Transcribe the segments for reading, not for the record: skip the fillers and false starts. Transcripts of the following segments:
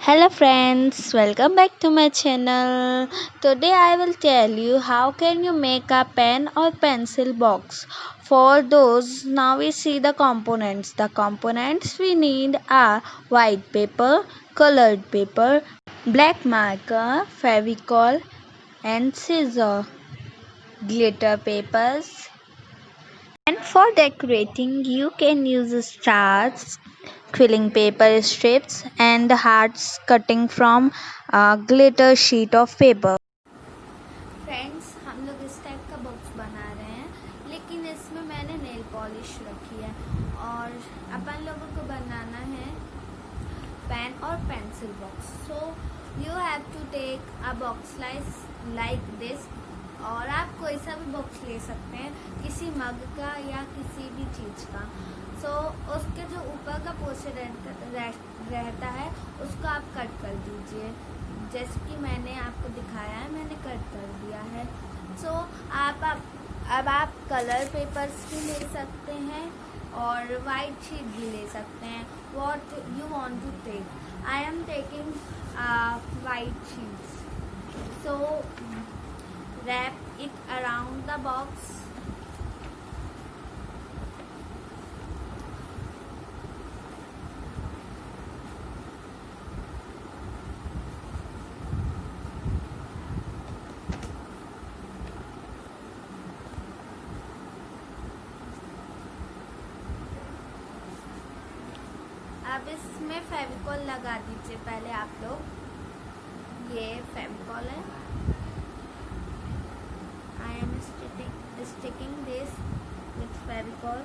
Hello friends, welcome back to my channel. Today I will tell you how can you make a pen or pencil box. For those, now we see the components. The components we need are white paper, colored paper, black marker, fevicol and scissor, glitter papers. And for decorating, you can use stars, quilling paper strips, and hearts cutting from a glitter sheet of paper. Friends, हम लोग इस type का box बना रहे हैं, लेकिन इसमें मैंने नेल पॉलिश रखी है और अपन लोगों को बनाना है पेन और pencil box. So you have to take a box like this. और आप कोई सा भी बॉक्स ले सकते हैं, किसी मग का या किसी भी चीज़ का. सो उसके जो ऊपर का पोर्शन रहता है उसको आप कट कर दीजिए, जैसे कि मैंने आपको दिखाया है, मैंने कट कर दिया है. सो अब आप कलर पेपर्स भी ले सकते हैं और वाइट शीट भी ले सकते हैं. What you want to take. I am taking white sheets. So wrap it around the box. अब इसमें फेविकॉल लगा दीजिए पहले आप लोग. ये फेविकॉल है. I am sticking this with Fevicol.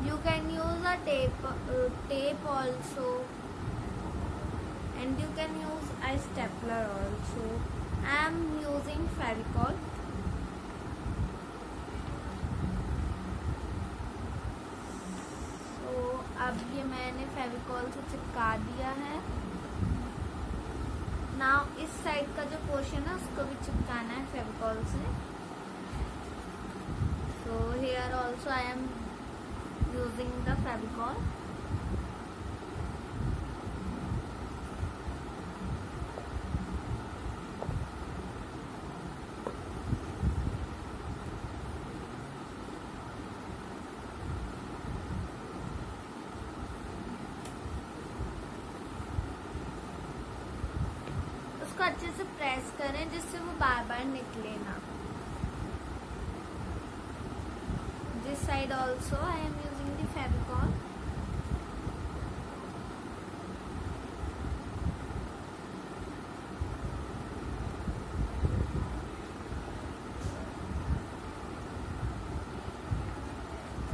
You can use a tape also, and you can use a stapler also. I am using Fevicol. अब ये मैंने फेविकॉल से चिपका दिया है. नाउ इस साइड का जो पोर्शन है उसको भी चिपकाना है फेविकॉल से. So here also I am using the Fevicol. अच्छे से प्रेस करें जिससे वो बार बार निकले ना. This side also I am using the Fevicol.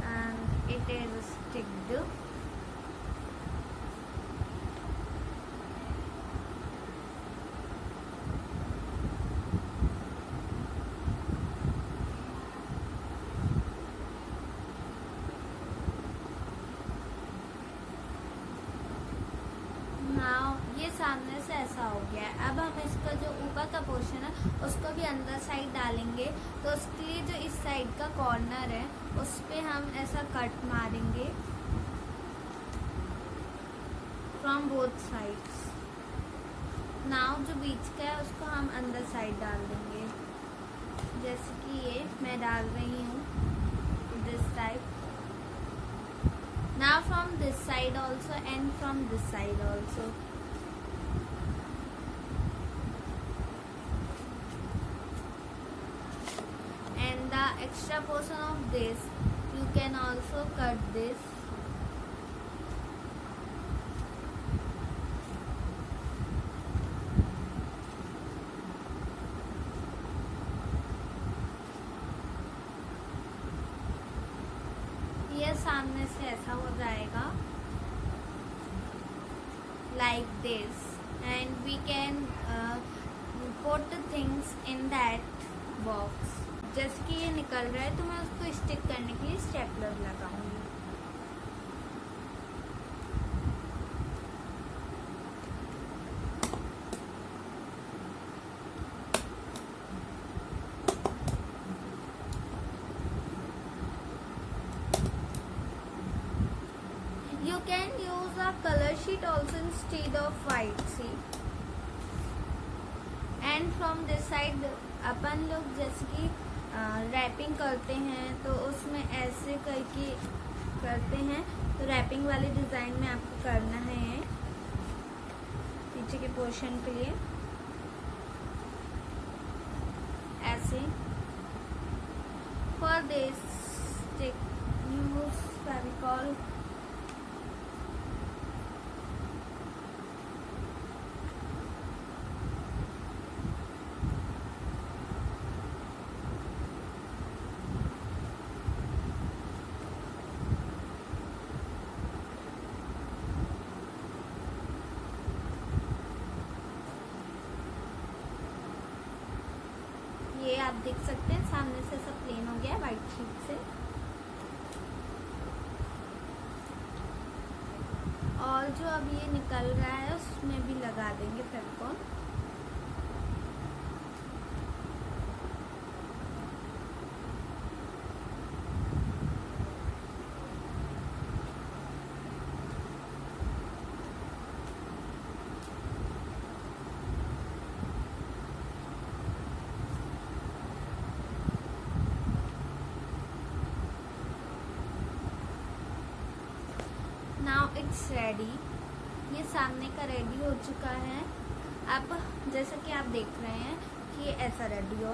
And it is sticked. ये सामने से ऐसा हो गया है. अब हम इसका जो ऊपर का पोर्शन है उसको भी अंदर साइड डालेंगे. तो उसके लिए जो इस साइड का कॉर्नर है उस पे हम ऐसा कट मारेंगे फ्रॉम बोथ साइड्स. नाउ जो बीच का है उसको हम अंदर साइड डाल देंगे, जैसे कि ये मैं डाल रही हूँ this type. Now from this side also and from this side also. And the extra portion of this you can also cut this. ये सामने से ऐसा हो जाएगा like this, and we can put things in that box. जैसे कि ये निकल रहा है तो मैं उसको स्टिक करने के लिए स्टेपलर लगाऊंगी. sheet also instead of white, see. And from this side अपन लोग जैसे कि रैपिंग करते हैं तो उसमें ऐसे करके करते हैं, तो रैपिंग वाले डिज़ाइन में आपको करना है पीछे के पोर्शन के लिए ऐसे. For this use Fevicol. ये आप देख सकते हैं सामने से सब प्लेन हो गया वाइट शीट से. और जो अब ये निकल रहा है उसमें भी लगा देंगे फेविकॉल. Now it's ready. ये सामने का रेडी हो चुका है. अब जैसा कि आप देख रहे हैं कि ये ऐसा रेडी हो.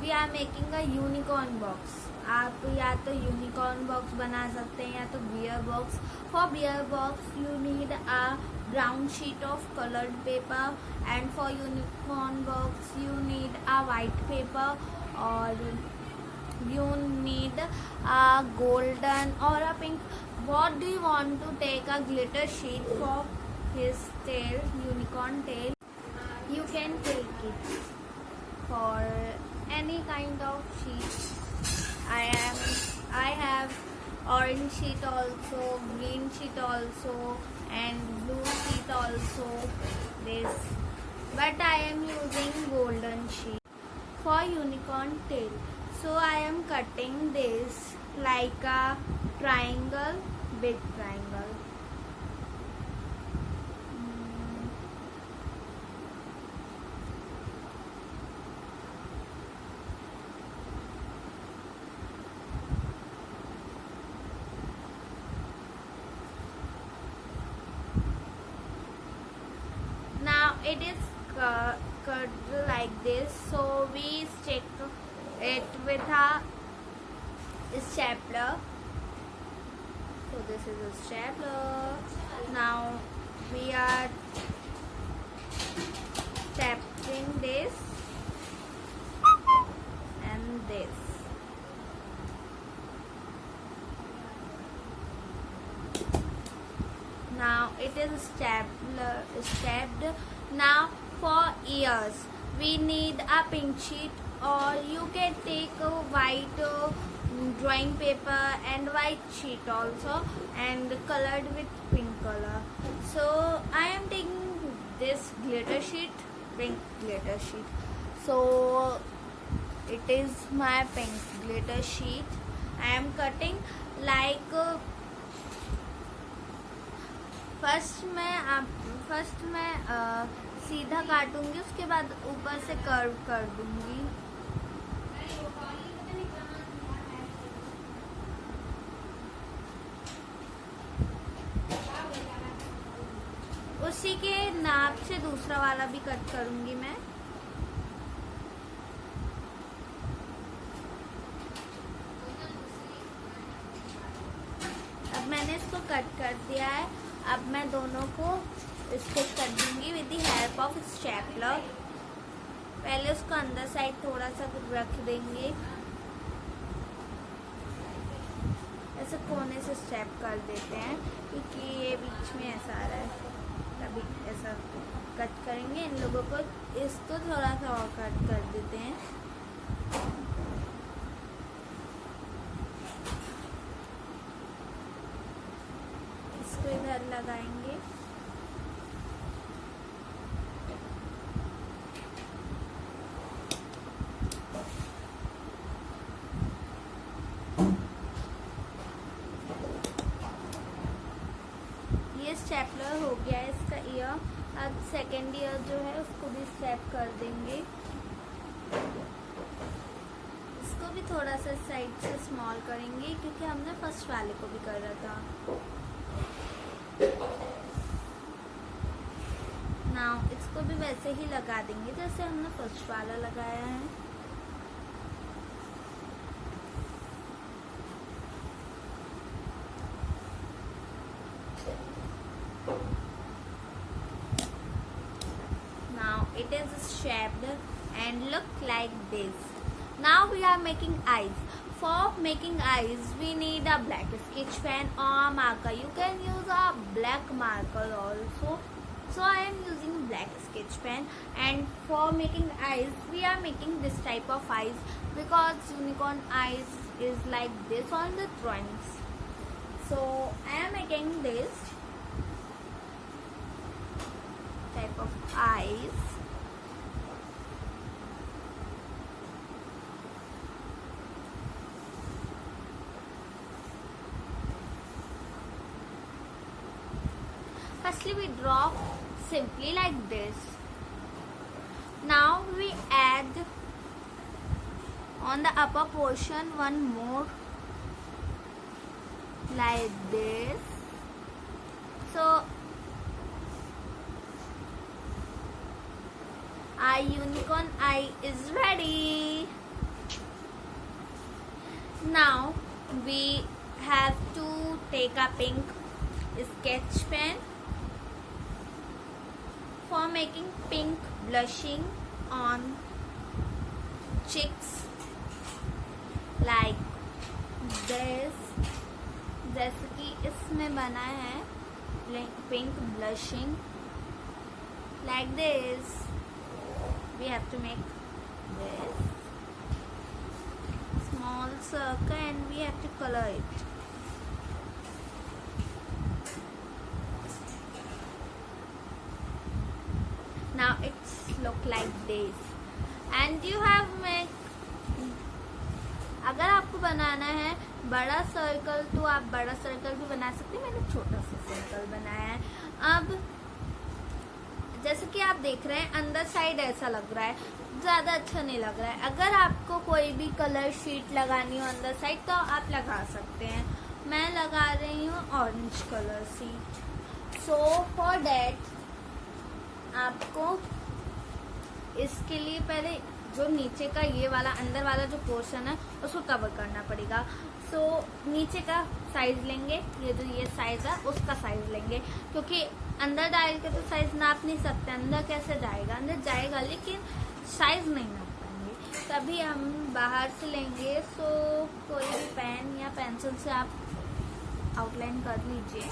We are making a unicorn box. आप या तो यूनिकॉर्न बॉक्स बना सकते हैं या तो beer box. For beer box you need a brown sheet of coloured paper and for unicorn box you need a white paper और you need a golden or a pink. What do you want to take a glitter sheet for his tail, unicorn tail? You can take it for any kind of sheet. I have orange sheet also, green sheet also and blue sheet also, this, but I am using golden sheet for unicorn tail. So I am cutting this like a triangle, big triangle. Now it is cut like this, so we stick it with a stapler. So this is a stapler. Now we are stapling this and this. Now it is stabbed. Now for ears we need a pink sheet, or you can take a white drawing paper and white sheet also and colored with pink color. So I am taking this glitter sheet, pink glitter sheet. So it is my pink glitter sheet. I am cutting like first मैं सीधा काटूंगी, उसके बाद ऊपर से curve कर दूंगी. उसी के नाप से दूसरा वाला भी कट करूंगी मैं. अब मैंने इसको कट कर दिया है. अब मैं दोनों को स्टिक कर दूंगी with the help of stapler. पहले उसको अंदर साइड थोड़ा सा रख देंगे, ऐसे कोने से स्टेप कर देते हैं क्योंकि ये बीच में ऐसा आ रहा है. तभी ऐसा कट करेंगे. इन लोगों को इसको थोड़ा सा और कट कर देते हैं. इसको इधर लगाएंगे. ये स्टेपलर हो गया है इसका ईयर। अब सेकेंड ईयर जो है उसको भी स्वैप कर देंगे। इसको भी थोड़ा सा साइड से स्मॉल करेंगे क्योंकि हमने फर्स्ट वाले को भी कर रहा था। नाउ इसको भी वैसे ही लगा देंगे जैसे हमने फर्स्ट वाला लगाया है। Now it is shaped and look like this. Now we are making eyes. For making eyes we need a black sketch pen or marker. You can use a black marker also. So I am using black sketch pen, and for making eyes we are making this type of eyes because unicorn eyes is like this on the drawings. So I am making this type of eyes. Firstly we draw simply like this. Now we add on the upper portion one more like this. So our unicorn eye is ready. Now we have to take a pink sketch pen for making pink blushing on cheeks like this. जैसे कि इसमें बना है pink blushing like this. We have to make this small circle and we have to color it. Now it's look like this and you have make. अगर आपको बनाना है बड़ा circle तो आप बड़ा सर्कल भी बना सकते हैं। मैंने छोटा सा सर्कल बनाया है। अब जैसे कि आप देख रहे हैं अंदर साइड ऐसा लग रहा है, ज़्यादा अच्छा नहीं लग रहा है। अगर आपको कोई भी कलर शीट लगानी हो अंदर साइड तो आप लगा सकते हैं। मैं लगा रही हूँ orange colour sheet. So for that आपको इसके लिए पहले जो नीचे का ये वाला अंदर वाला जो पोर्शन है उसको कवर करना पड़ेगा। सो नीचे का साइज लेंगे, ये जो ये साइज है उसका साइज लेंगे क्योंकि अंदर डाल के तो साइज नाप नहीं सकते। अंदर कैसे जाएगा, अंदर जाएगा लेकिन साइज नहीं नाप पाएंगे। तभी हम बाहर से लेंगे। सो कोई भी पेन या पेंसिल से आप आउटलाइन कर लीजिए,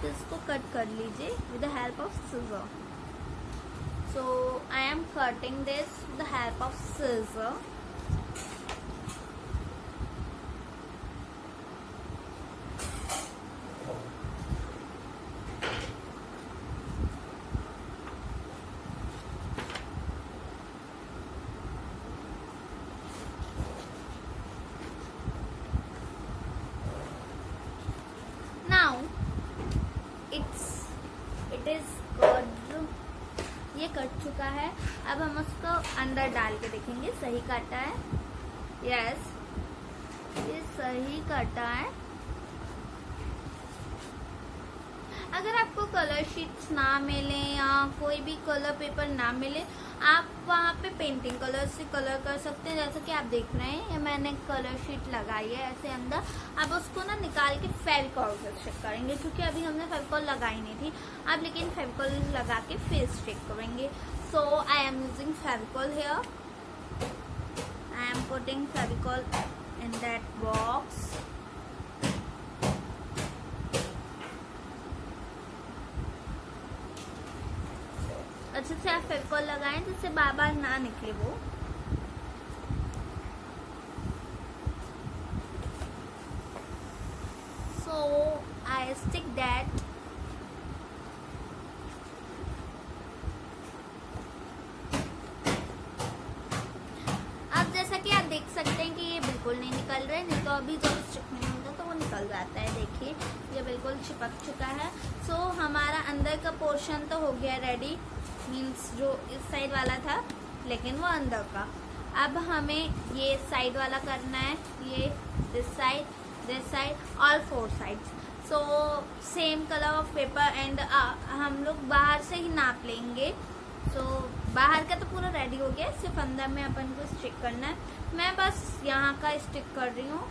तो इसको कट कर लीजिए with the help of scissor. So I am cutting this with the help of scissor. Now it is good. ये कट चुका है। अब हम उसको अंदर डाल के देखेंगे सही कटा है। यस, ये सही कटा है। अगर आपको कलर शीट्स ना मिले या कोई भी कलर पेपर ना मिले आप वहाँ पे पेंटिंग कलर से कलर कर सकते हैं। जैसे कि आप देख रहे हैं ये मैंने कलर शीट लगाई है ऐसे अंदर। अब उसको ना निकाल के फेविकॉल से स्टिक करेंगे क्योंकि अभी हमने फेविकॉल लगाई नहीं थी। अब लेकिन फेविकॉल लगा के फिर स्टिक करेंगे। So I am using Fevicol here. I am putting Fevicol in that box. अच्छे से आप फेविकॉल लगाएं जिससे बार बार ना निकले वो। सो आई स्टिक दैट। अब जैसा कि आप देख सकते हैं कि ये बिल्कुल नहीं निकल रहे, नहीं तो अभी जब स्टिक नहीं होगा तो वो निकल जाता है। देखिए ये बिल्कुल चिपक चुका है। सो हमारा अंदर का पोर्शन तो हो गया रेडी, मीन्स जो इस साइड वाला था लेकिन वो अंदर का। अब हमें ये साइड वाला करना है, ये दिस साइड और 4 sides. So same colour of paper and हम लोग बाहर से ही नाप लेंगे। सो बाहर का तो पूरा रेडी हो गया, सिर्फ अंदर में अपन को स्टिक करना है। मैं बस यहाँ का स्टिक कर रही हूँ,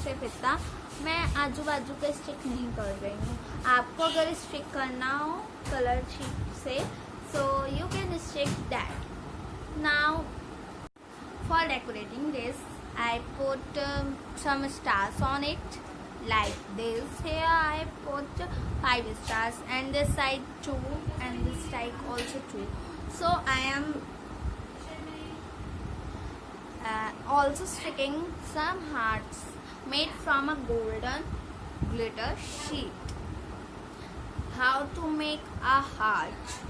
सिर्फ इतना। मैं आजू बाजू का स्टिक नहीं कर रही हूँ। आपको अगर स्टिक करना हो कलर शीट से, so you can stick that. Now for decorating this I put some stars on it like this. Here I put 5 stars and this side 2 and this side also 2. So I am also sticking some hearts made from a golden glitter sheet. How to make a heart?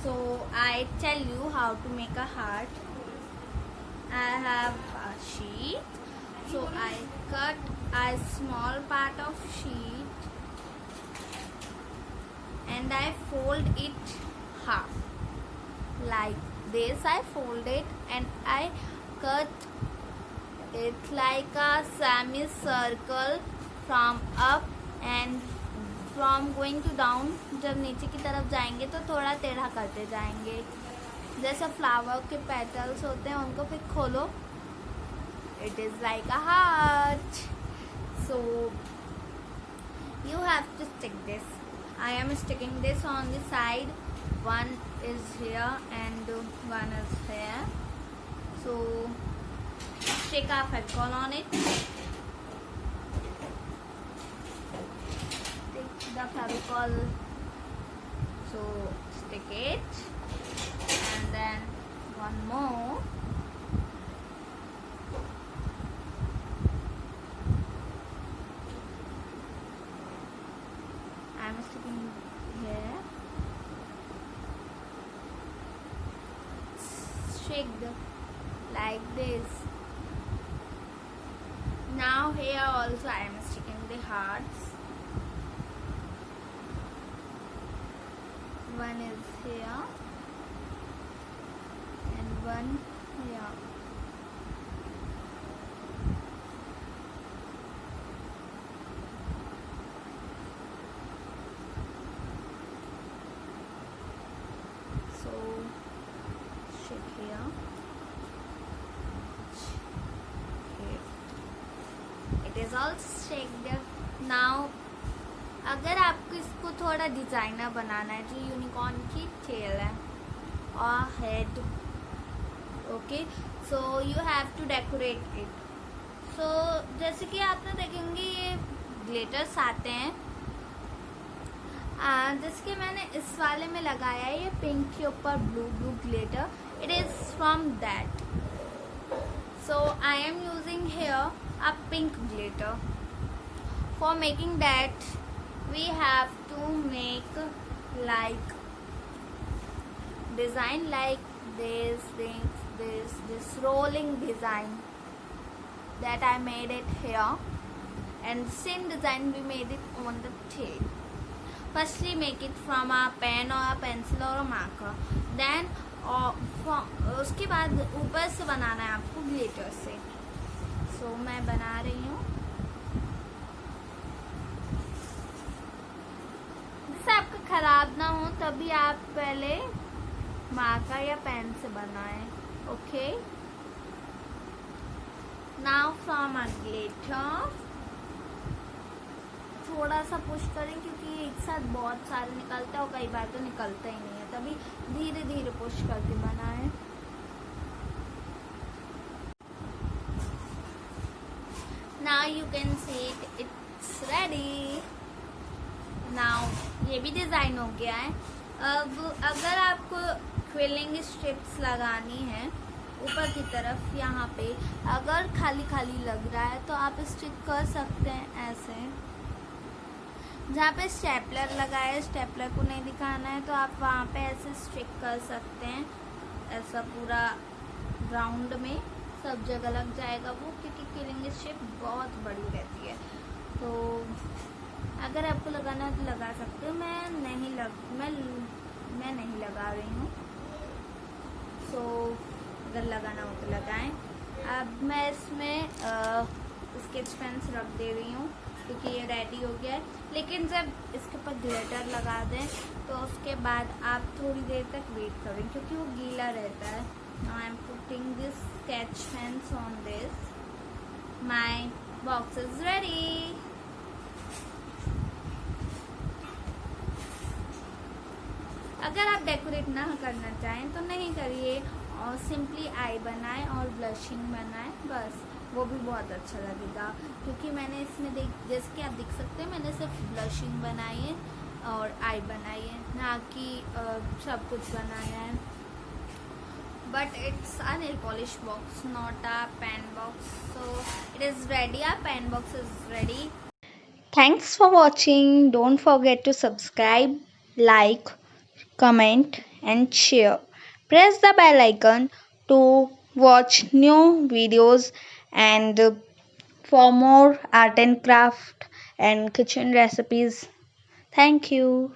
So I tell you how to make a heart. I have a sheet, so I cut a small part of sheet and I fold it half like this. I fold it and I cut it like a semicircle from up and from going to down. जब नीचे की तरफ जाएंगे तो थोड़ा टेढ़ा करते जाएंगे, जैसे फ्लावर के पेटल्स होते हैं उनको फिर खोलो, it is like a heart. So you have to stick this. I am sticking this on the side, one is here and one is here. So stick a Fevicol on it, stick the Fevicol, so stick it and then one more. I'm sticking here. Shake like this. Now here also I am sticking the hearts. One is here and one here. So stick here. Okay. It is all sticked. Now अगर आपको इसको थोड़ा designer बनाना है, जो unicorn की tail है और head, okay, so you have to decorate it. So जैसे कि आपने देखेंगे ये ग्लिटर्स आते हैं, जैसे कि मैंने इस वाले में लगाया है, ये पिंक के ऊपर blue blue glitter, it is from that. So I am using here a pink glitter. For making that we have to make like design like this things, this rolling design that I made it here, and same design we made it on the tail. Firstly make it from a pen or a pencil or a marker, then उसके बाद ऊपर से बनाना है आपको glitter से। सो मैं बना रही हूँ, आपका खराब ना हो तभी आप पहले मार्कर या पेन से बनाएं, okay. Now from a glitter थोड़ा सा पुश करें, क्योंकि एक साथ बहुत सारे निकलते हैं और कई बार तो निकलता ही नहीं है, तभी धीरे धीरे पुश करके बनाएं। Now you can see it's ready. Now ये भी डिज़ाइन हो गया है। अब अगर आपको क्विलिंग स्ट्रिप्स लगानी है ऊपर की तरफ, यहाँ पे अगर खाली खाली लग रहा है तो आप स्टिक कर सकते हैं ऐसे। जहाँ पे स्टेपलर लगा है, स्टेपलर को नहीं दिखाना है तो आप वहाँ पे ऐसे स्टिक कर सकते हैं, ऐसा पूरा राउंड में सब जगह लग जाएगा वो, क्योंकि क्विलिंग स्ट्रिप बहुत बड़ी रहती है। तो अगर आपको लगाना है तो लगा सकते हो, मैं नहीं लगा रही हूँ। सो अगर लगाना हो तो लगाएं। अब मैं इसमें स्केच पेन्स रख दे रही हूँ क्योंकि ये रेडी हो गया है। लेकिन जब इसके ऊपर ग्लिटर लगा दें तो उसके बाद आप थोड़ी देर तक वेट करें क्योंकि वो गीला रहता है। Now I am putting this sketch pens on this. My box is ready. अगर आप डेकोरेट ना करना चाहें तो नहीं करिए और सिंपली आई बनाएं और ब्लशिंग बनाएं, बस वो भी बहुत अच्छा लगेगा। क्योंकि मैंने इसमें जैसे कि आप देख सकते हैं मैंने सिर्फ ब्लशिंग बनाई है और आई बनाई है, ना कि सब कुछ बनाया है। But it's a nail polish box, not a pen box. So it is ready. Our pen box is ready. Thanks for watching. Don't forget to subscribe, like, comment and share. Press the bell icon to watch new videos and for more art and craft and kitchen recipes. Thank you.